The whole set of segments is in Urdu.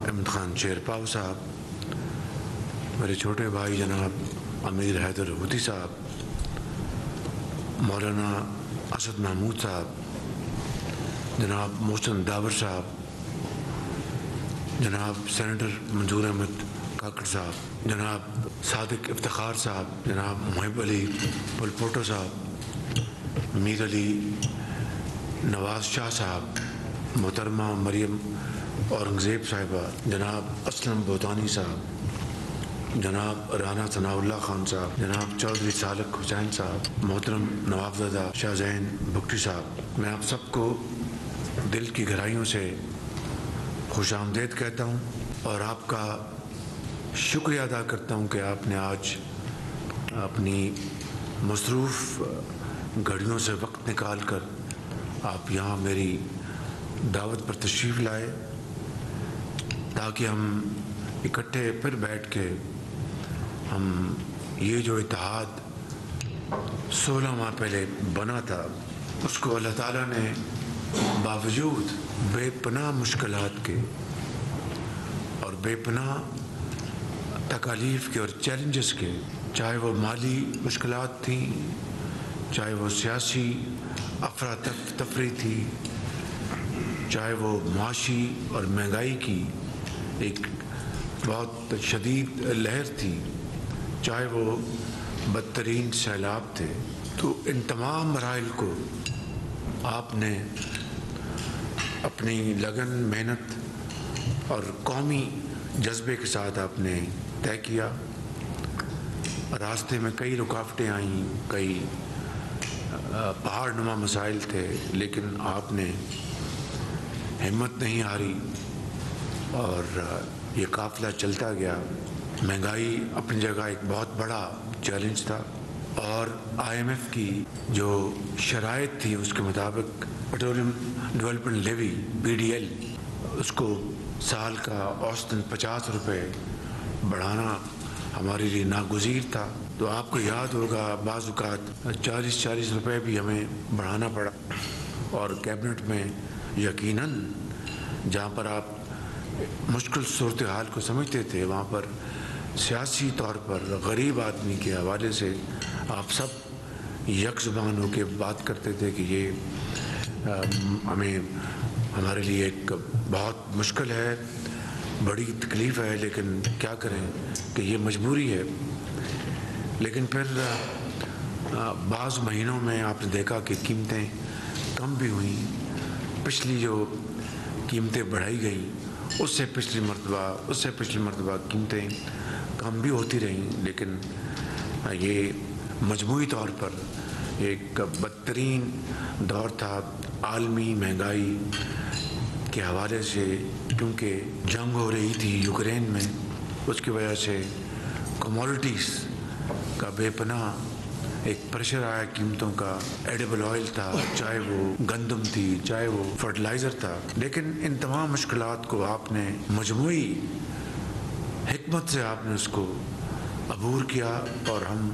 احمد خان چیرپاو صاحب، میرے چھوٹے بھائی جناب امیر حیدر حوتی صاحب، مولانا اسد محمود صاحب، جناب محسن داور صاحب، جناب سینیٹر منظور احمد کاکڑ صاحب، جناب صادق افتخار صاحب، جناب محب علی پلپوٹو صاحب، میر علی نواز شاہ صاحب، محترمہ مریم اورنگزیب صاحبہ، جناب اسلم بوتانی صاحب، جناب رانا ثناء اللہ خان صاحب، جناب چودھری سالک حسین صاحب، محترم نوابزادہ شاہ زین بگٹی صاحب، میں آپ سب کو دل کی گہرائیوں سے خوش آمدید کہتا ہوں اور آپ کا شکریہ ادا کرتا ہوں کہ آپ نے آج اپنی مصروف گھڑیوں سے وقت نکال کر آپ یہاں میری دعوت پر تشریف لائے تاکہ ہم اکٹھے پھر بیٹھ کے ہم یہ جو اتحاد 16 ماہ پہلے بنا تھا اس کو اللہ تعالیٰ نے باوجود بے پناہ مشکلات کے اور بے پناہ تکالیف کے اور چیلنجز کے، چاہے وہ مالی مشکلات تھیں، چاہے وہ سیاسی افراتفری تھی، چاہے وہ معاشی اور مہنگائی کی ایک بہت شدید لہر تھی، چاہے وہ بدترین سیلاب تھے، تو ان تمام مراحل کو آپ نے اپنی لگن، محنت اور قومی جذبے کے ساتھ آپ نے طے کیا۔ راستے میں کئی رکاوٹیں آئیں، کئی پہاڑ نما مسائل تھے، لیکن آپ نے ہمت نہیں ہاری اور یہ قافلہ چلتا گیا۔ مہنگائی اپنی جگہ ایک بہت بڑا چیلنج تھا اور IMF کی جو شرائط تھی اس کے مطابق پیٹرولیم ڈیولپمنٹ لیوی PDL اس کو سال کا اوسطاً 50 روپے بڑھانا ہمارے لیے ناگزیر تھا۔ تو آپ کو یاد ہوگا بعض اوقات 40 روپے بھی ہمیں بڑھانا پڑا، اور کیبنٹ میں یقیناً جہاں پر آپ مشکل صورتحال کو سمجھتے تھے وہاں پر سیاسی طور پر غریب آدمی کے حوالے سے آپ سب یک زبان ہو کے بات کرتے تھے کہ یہ ہمارے لیے ایک بہت مشکل ہے، بڑی تکلیف ہے، لیکن کیا کریں کہ یہ مجبوری ہے۔ لیکن پھر بعض مہینوں میں آپ نے دیکھا کہ قیمتیں کم بھی ہوئیں، پچھلی جو قیمتیں بڑھائی گئیں اس سے پچھلی مرتبہ قیمتیں کم بھی ہوتی رہیں، لیکن یہ مجموعی طور پر ایک بدترین دور تھا عالمی مہنگائی کے حوالے سے، کیونکہ جنگ ہو رہی تھی یوکرین میں، اس کی وجہ سے کموڈٹیز کا بے پناہ ایک پریشر آیا قیمتوں کا، ایڈیبل آئل تھا، چاہے وہ گندم تھی، چاہے وہ فرٹیلائزر تھا۔ لیکن ان تمام مشکلات کو آپ نے مجموعی حکمت سے آپ نے اس کو عبور کیا اور ہم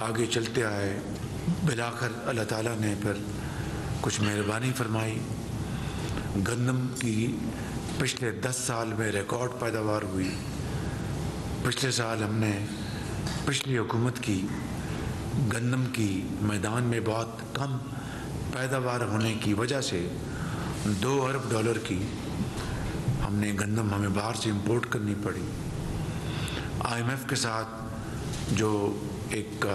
آگے چلتے آئے۔ بالآخر اللہ تعالیٰ نے پھر کچھ مہربانی فرمائی، گندم کی پچھلے 10 سال میں ریکارڈ پیداوار ہوئی۔ پچھلے سال ہم نے پچھلی حکومت کی گندم کی میدان میں بہت کم پیداوار ہونے کی وجہ سے $2 ارب کی ہمیں باہر سے امپورٹ کرنی پڑی۔ IMF کے ساتھ جو ایک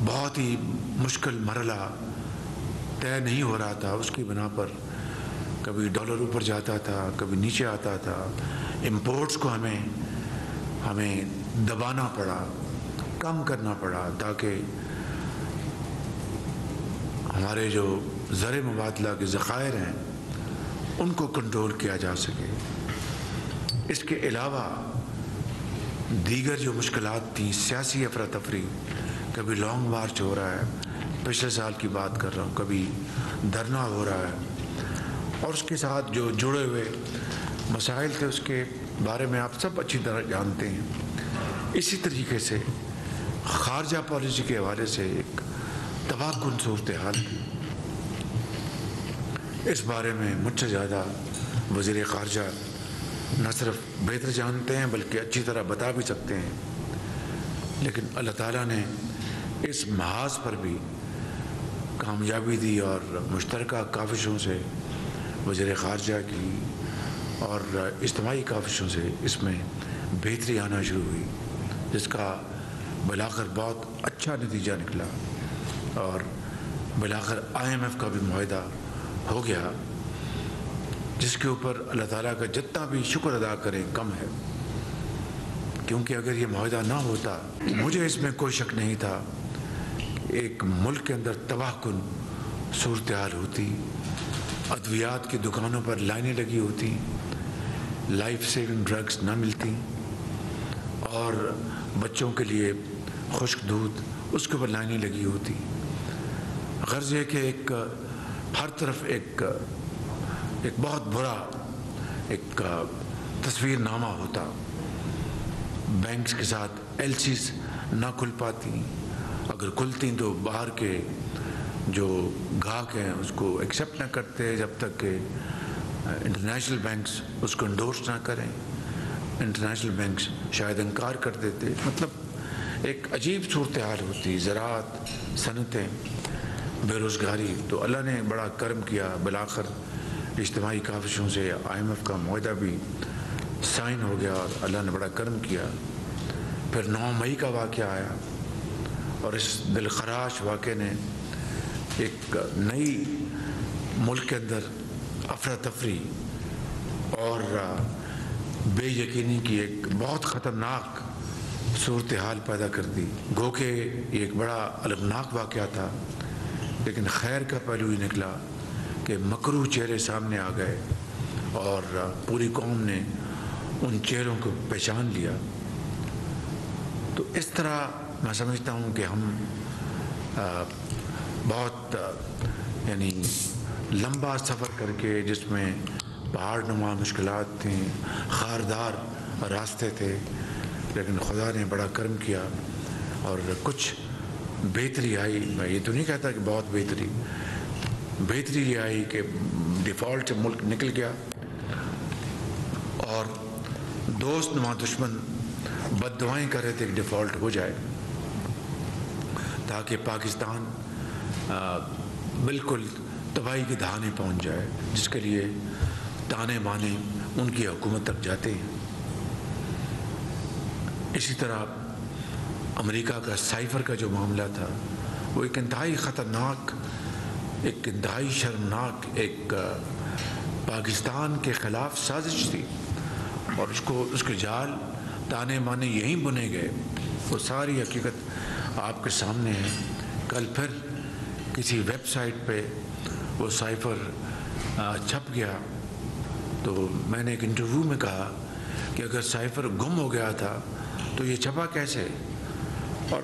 بہت ہی مشکل مرحلہ طے نہیں ہو رہا تھا، اس کی بنا پر کبھی ڈالر اوپر جاتا تھا، کبھی نیچے آتا تھا، امپورٹس کو ہمیں دبانا پڑا، کم کرنا پڑا تاکہ ہمارے جو زر مبادلہ کے ذخائر ہیں ان کو کنٹرول کیا جا سکے۔ اس کے علاوہ دیگر جو مشکلات تھیں، سیاسی افراتفری، کبھی لانگ مارچ ہو رہا ہے، پچھلے سال کی بات کر رہا ہوں، کبھی دھرنا ہو رہا ہے، اور اس کے ساتھ جو جڑے ہوئے مسائل تھے اس کے بارے میں آپ سب اچھی طرح جانتے ہیں۔ اسی طریقے سے خارجہ پالیسی کے حوالے سے ایک تباہ کن صورتحال تھی۔ اس بارے میں مجھ سے زیادہ وزیر خارجہ نہ صرف بہتر جانتے ہیں بلکہ اچھی طرح بتا بھی سکتے ہیں، لیکن اللہ تعالیٰ نے اس محاذ پر بھی کامیابی دی اور مشترکہ کاوشوں سے وزیر خارجہ کی اور اجتماعی کاوشوں سے اس میں بہتری آنا شروع ہوئی، جس کا بالآخر بہت اچھا نتیجہ نکلا اور بالآخر IMF کا بھی معاہدہ ہو گیا، جس کے اوپر اللہ تعالیٰ کا جتنا بھی شکر ادا کریں کم ہے، کیونکہ اگر یہ معاہدہ نہ ہوتا مجھے اس میں کوئی شک نہیں تھا کہ ایک ملک کے اندر تباہ کن صورتحال ہوتی، ادویات کی دکانوں پر لائنیں لگی ہوتی، لائف سیونگ ڈرگس نہ ملتی، اور بچوں کے لیے خشک دودھ اس کے اوپر لائنیں لگی ہوتی۔ غرض یہ کہ ایک ہر طرف ایک بہت برا ایک تصویر نامہ ہوتا، بینکس کے ساتھ LCs نہ کھل پاتی، اگر کھلتی تو باہر کے جو گاہک ہیں اس کو ایکسیپٹ نہ کرتے جب تک کہ انٹرنیشنل بینکس اس کو انڈورس نہ کریں، انٹرنیشنل بینکس شاید انکار کر دیتے، مطلب ایک عجیب صورتحال ہوتی، زراعت، صنعتیں، بے روزگاری۔ تو اللہ نے بڑا کرم کیا، بالآخر اجتماعی کاوشوں سے IMF کا معاہدہ بھی سائن ہو گیا اور اللہ نے بڑا کرم کیا۔ پھر 9 مئی کا واقعہ آیا اور اس دلخراش واقعے نے ایک نئی ملک کے اندر افراتفری اور بے یقینی کی ایک بہت خطرناک صورتحال پیدا کر دی۔ گو کہ یہ ایک بڑا المناک واقعہ تھا، لیکن خیر کا پہلو ہی نکلا کہ مکروہ چہرے سامنے آ گئے اور پوری قوم نے ان چہروں کو پہچان لیا۔ تو اس طرح میں سمجھتا ہوں کہ ہم بہت یعنی لمبا سفر کر کے، جس میں پہاڑ نما مشکلات تھیں، خاردار راستے تھے، لیکن خدا نے بڑا کرم کیا اور کچھ بہتری آئی۔ میں یہ تو نہیں کہتا کہ بہت بہتری یہ آئی کہ ڈیفالٹ سے ملک نکل گیا اور دوست نما دشمن بد دعائیں کر رہے تھے کہ ڈیفالٹ ہو جائے، تاکہ پاکستان بالکل تباہی کی دہانے پہنچ جائے، جس کے لیے تانے بانے ان کی حکومت تک جاتے ہیں۔ اسی طرح امریکہ کا سائفر کا جو معاملہ تھا، وہ ایک انتہائی خطرناک، ایک انتہائی شرمناک ایک پاکستان کے خلاف سازش تھی، اور اس کے جال تانے بانے یہیں بنے گئے۔ وہ ساری حقیقت آپ کے سامنے ہے۔ کل پھر کسی ویب سائٹ پہ وہ سائفر چھپ گیا، تو میں نے ایک انٹرویو میں کہا کہ اگر سائفر گم ہو گیا تھا تو یہ چھپا کیسے؟ اور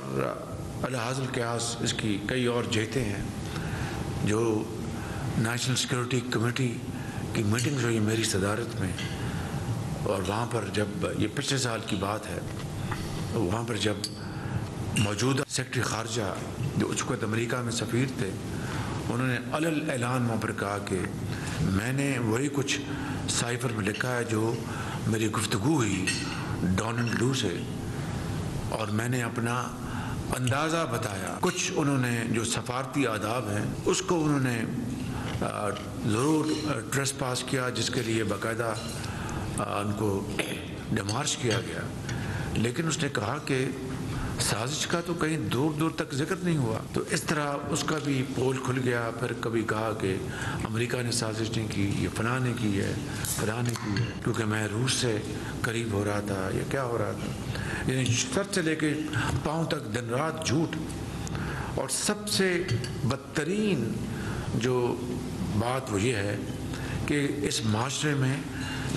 الحاصل قیاس اس کی کئی اور جہتیں ہیں۔ جو نیشنل سیکورٹی کمیٹی کی میٹنگ ہوئی میری صدارت میں، اور وہاں پر جب یہ پچھلے سال کی بات ہے، وہاں پر جب موجودہ سیکرٹری خارجہ جو اس وقت امریکہ میں سفیر تھے، انہوں نے علل اعلان وہاں پر کہا کہ میں نے وہی کچھ سائفر میں لکھا ہے جو میری گفتگو ہوئی ڈونلڈ لو سے، اور میں نے اپنا اندازہ بتایا۔ کچھ انہوں نے جو سفارتی آداب ہیں اس کو انہوں نے ضرور ٹریس پاس کیا، جس کے لیے باقاعدہ ان کو ڈیمارش کیا گیا، لیکن اس نے کہا کہ سازش کا تو کہیں دور دور تک ذکر نہیں ہوا۔ تو اس طرح اس کا بھی پول کھل گیا۔ پھر کبھی کہا کہ امریکہ نے سازش نہیں کی، یہ فلاں نے کی ہے، فلاں نے کی ہے، کیونکہ میں روس سے قریب ہو رہا تھا یا کیا ہو رہا تھا، یعنی سر سے لے کے پاؤں تک دن رات جھوٹ۔ اور سب سے بدترین جو بات وہ یہ ہے کہ اس معاشرے میں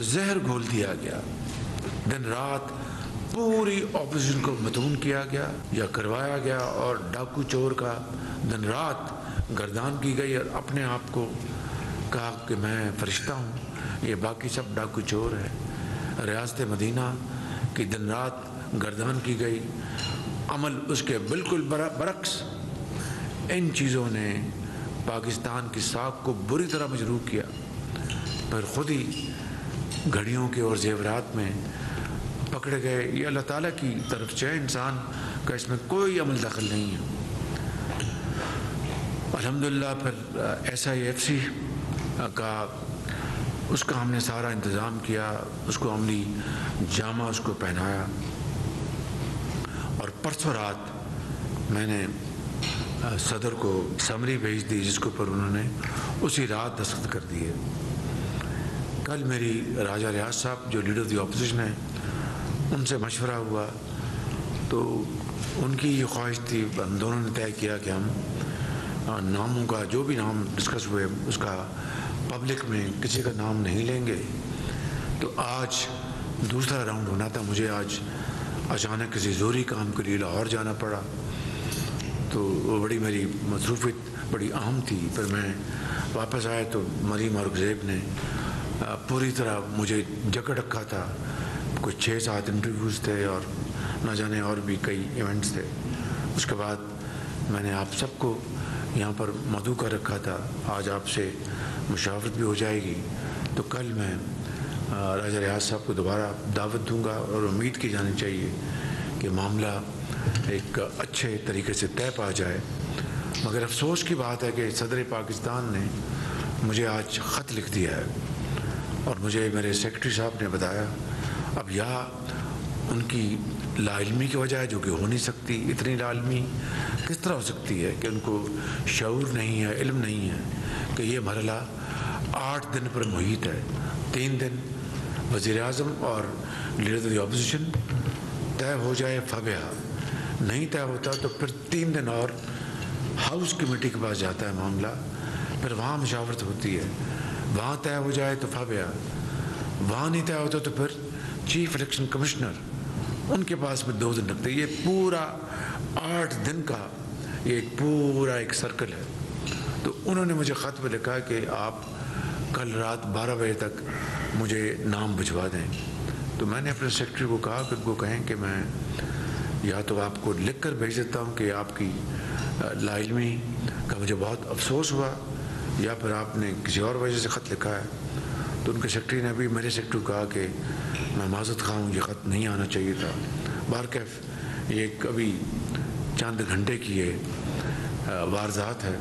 زہر گھول دیا گیا، دن رات پوری اپوزیشن کو مدعون کیا گیا یا کروایا گیا، اور ڈاکو چور کا دن رات گردان کی گئی، اور اپنے آپ کو کہا کہ میں فرشتہ ہوں، یہ باقی سب ڈاکو چور ہیں۔ ریاست مدینہ کی دن رات گردان کی گئی، عمل اس کے بالکل برعکس۔ ان چیزوں نے پاکستان کی ساکھ کو بری طرح مجروح کیا۔ پھر خود ہی گھڑیوں کے اور زیورات میں پکڑے گئے، یہ اللہ تعالیٰ کی طرف سے، انسان کا اس میں کوئی عمل دخل نہیں ہے۔ الحمدللہ پھر SIFC کا اس کا ہم نے سارا انتظام کیا، اس کو عملی جامہ اس کو پہنایا، اور پرسوں رات میں نے صدر کو سمری بھیج دی جس کے اوپر انہوں نے اسی رات دستخط کر دیے۔ کل میری راجہ ریاض صاحب جو لیڈر آف دی اپوزیشن ہیں ان سے مشورہ ہوا، تو ان کی یہ خواہش تھی، ہم دونوں نے طے کیا کہ ہم ناموں کا جو بھی نام ڈسکس ہوئے اس کا پبلک میں کسی کا نام نہیں لیں گے۔ تو آج دوسرا راؤنڈ ہونا تھا، مجھے آج اچانک کسی ضروری کام کے لیے لاہور جانا پڑا، تو وہ بڑی میری مصروفیت بڑی اہم تھی۔ پھر میں واپس آیا تو مریم اور زیب نے پوری طرح مجھے جکڑ رکھا تھا، کچھ 6-7 انٹرویوز تھے اور نہ جانے اور بھی کئی ایونٹس تھے۔ اس کے بعد میں نے آپ سب کو یہاں پر مدعو کر رکھا تھا، آج آپ سے مشاورت بھی ہو جائے گی، تو کل میں راجہ ریاض صاحب کو دوبارہ دعوت دوں گا، اور امید کی جانی چاہیے کہ معاملہ ایک اچھے طریقے سے طے پا جائے۔ مگر افسوس کی بات ہے کہ صدر پاکستان نے مجھے آج خط لکھ دیا ہے، اور مجھے میرے سیکرٹری صاحب نے بتایا، اب یا ان کی لا علمی کی وجہ ہے جو کہ ہو نہیں سکتی، اتنی لا علمی کس طرح ہو سکتی ہے کہ ان کو شعور نہیں ہے، علم نہیں ہے کہ یہ مرحلہ 8 دن پر محیط ہے۔ 3 دن وزیر اعظم اور لیڈر آف دی اپوزیشن طے ہو جائے فبیہا، نہیں طے ہوتا تو پھر 3 دن اور ہاؤس کمیٹی کے پاس جاتا ہے معاملہ، پھر وہاں مشاورت ہوتی ہے، وہاں طے ہو جائے تو فبیہا، وہاں نہیں طے ہوتا تو پھر چیف الیکشن کمشنر ان کے پاس میں 2 دن لگتے۔ یہ پورا 8 دن کا یہ ایک پورا ایک سرکل ہے۔ تو انہوں نے مجھے خط میں لکھا کہ آپ کل رات 12 بجے تک مجھے نام بھجوا دیں۔ تو میں نے اپنے سیکرٹری کو کہا کہ ان کو کہیں کہ میں یا تو آپ کو لکھ کر بھیج دیتا ہوں کہ آپ کی لا علمی کا مجھے بہت افسوس ہوا، یا پھر آپ نے کسی اور وجہ سے خط لکھا ہے۔ تو ان کے سیکرٹری نے بھی میرے سیکرٹری کو کہا کہ میں معذرت خواہ ہوں، یہ خط نہیں آنا چاہیے تھا۔ بہرکیف یہ ابھی چند گھنٹے کی یہ واردات ہے،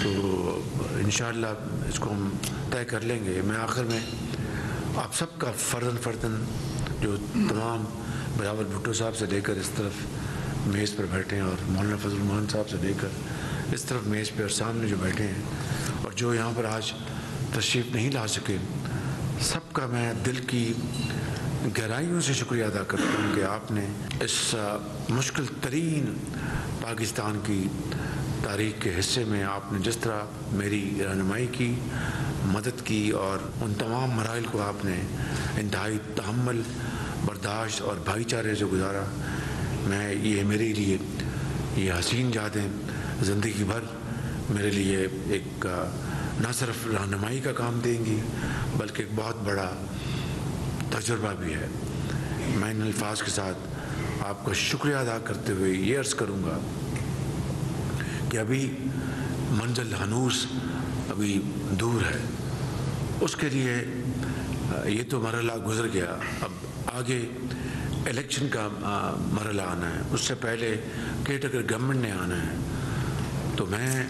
تو انشاءاللہ اس کو ہم طے کر لیں گے۔ میں آخر میں آپ سب کا فرداً جو تمام بلاول بھٹو صاحب سے لے کر اس طرف میز پر بیٹھے ہیں، اور مولانا فضل الرحمان صاحب سے لے کر اس طرف میز پہ اور سامنے جو بیٹھے ہیں، اور جو یہاں پر آج تشریف نہیں لا سکے، سب کا میں دل کی گہرائیوں سے شکریہ ادا کرتا ہوں کہ آپ نے اس مشکل ترین پاکستان کی تاریخ کے حصے میں آپ نے جس طرح میری رہنمائی کی، مدد کی، اور ان تمام مراحل کو آپ نے انتہائی تحمل، برداشت اور بھائی چارے سے گزارا۔ میں یہ میرے لیے یہ حسین یادیں زندگی بھر میرے لیے ایک نہ صرف رہنمائی کا کام دیں گی بلکہ ایک بہت بڑا تجربہ بھی ہے۔ میں ان الفاظ کے ساتھ آپ کا شکریہ ادا کرتے ہوئے یہ عرض کروں گا کہ ابھی منزل ہنوز ابھی دور ہے، اس کے لیے یہ تو مرحلہ گزر گیا، اب آگے الیکشن کا مرحلہ آنا ہے، اس سے پہلے کیٹیگری گورنمنٹ نے آنا ہے۔ تو میں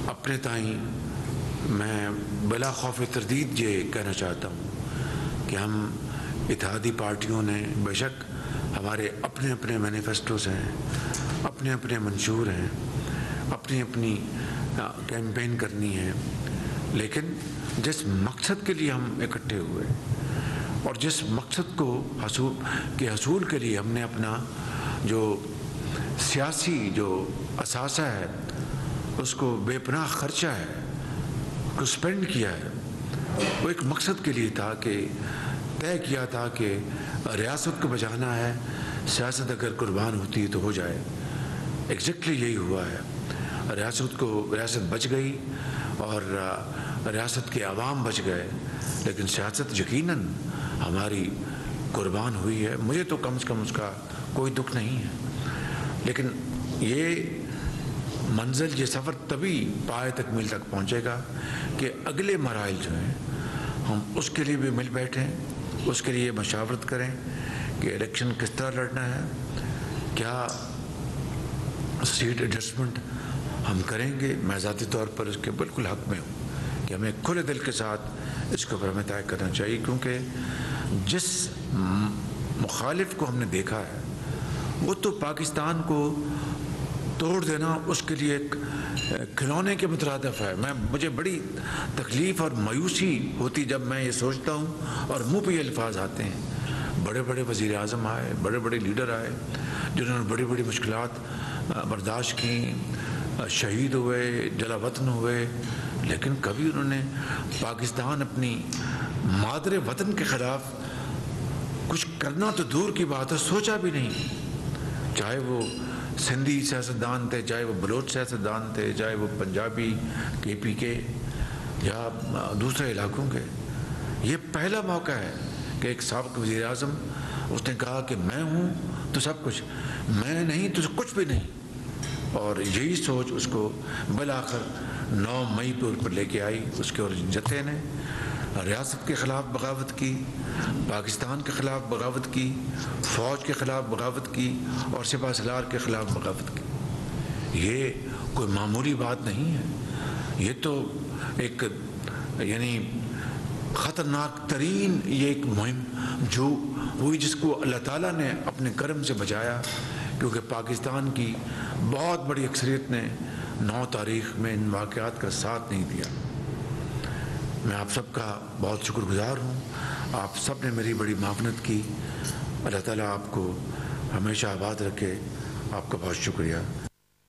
اپنے تائیں میں بلا خوف تردید یہ کہنا چاہتا ہوں کہ ہم اتحادی پارٹیوں نے بے شک ہمارے اپنے اپنے مینیفیسٹوز ہیں، اپنے اپنے منشور ہیں، اپنی اپنی کیمپین کرنی ہے، لیکن جس مقصد کے لیے ہم اکٹھے ہوئے اور جس مقصد کو حصول کے لیے ہم نے اپنا جو سیاسی جو اثاثہ ہے اس کو بے پناہ خرچہ ہے کو سپینڈ کیا ہے، وہ ایک مقصد کے لیے تھا کہ طے کیا تھا کہ ریاست کو بچانا ہے، سیاست اگر قربان ہوتی ہے تو ہو جائے۔ ایگزیکٹلی یہی ہوا ہے، ریاست بچ گئی اور ریاست کے عوام بچ گئے، لیکن سیاست یقیناً ہماری قربان ہوئی ہے۔ مجھے تو کم سے کم اس کا کوئی دکھ نہیں ہے، لیکن یہ منزل، یہ سفر تبھی پائے تکمیل تک پہنچے گا کہ اگلے مراحل جو ہیں ہم اس کے لیے بھی مل بیٹھیں، اس کے لیے مشاورت کریں کہ الیکشن کس طرح لڑنا ہے، کیا سیٹ ایڈجسٹمنٹ ہم کریں گے۔ میں ذاتی طور پر اس کے بالکل حق میں ہوں کہ ہمیں کھلے دل کے ساتھ اس کے اوپر ہمیں طے کرنا چاہیے، کیونکہ جس مخالف کو ہم نے دیکھا ہے وہ تو پاکستان کو توڑ دینا اس کے لیے ایک کھلونے کے مترادف ہے۔ مجھے بڑی تکلیف اور مایوسی ہوتی جب میں یہ سوچتا ہوں اور منہ پہ یہ الفاظ آتے ہیں۔ بڑے بڑے وزیر اعظم آئے، بڑے بڑے لیڈر آئے جنہوں نے بڑی بڑی مشکلات برداشت کی، شہید ہوئے، جلا وطن ہوئے، لیکن کبھی انہوں نے پاکستان اپنی مادر وطن کے خلاف کچھ کرنا تو دور کی بات ہے، سوچا بھی نہیں۔ چاہے وہ سندھی سیاستدان تھے، چاہے وہ بلوچ سیاستدان تھے، چاہے وہ پنجابی KP کے یا دوسرے علاقوں کے۔ یہ پہلا موقع ہے کہ ایک سابق وزیر اعظم اس نے کہا کہ میں ہوں تو سب کچھ، میں نہیں تو کچھ بھی نہیں، اور یہی سوچ اس کو بالآخر 9 مئی پہ اوپر لے کے آئی۔ اس کے اور جتھے نے ریاست کے خلاف بغاوت کی، پاکستان کے خلاف بغاوت کی، فوج کے خلاف بغاوت کی، اور سپہ سالار کے خلاف بغاوت کی۔ یہ کوئی معمولی بات نہیں ہے، یہ تو ایک یعنی خطرناک ترین یہ ایک مہم جو ہوئی، جس کو اللہ تعالیٰ نے اپنے کرم سے بچایا، کیونکہ پاکستان کی بہت بڑی اکثریت نے 9 تاریخ میں ان واقعات کا ساتھ نہیں دیا۔ میں آپ سب کا بہت شکر گزار ہوں، آپ سب نے میری بڑی معاونت کی۔ اللہ تعالیٰ آپ کو ہمیشہ آباد رکھے۔ آپ کا بہت شکریہ۔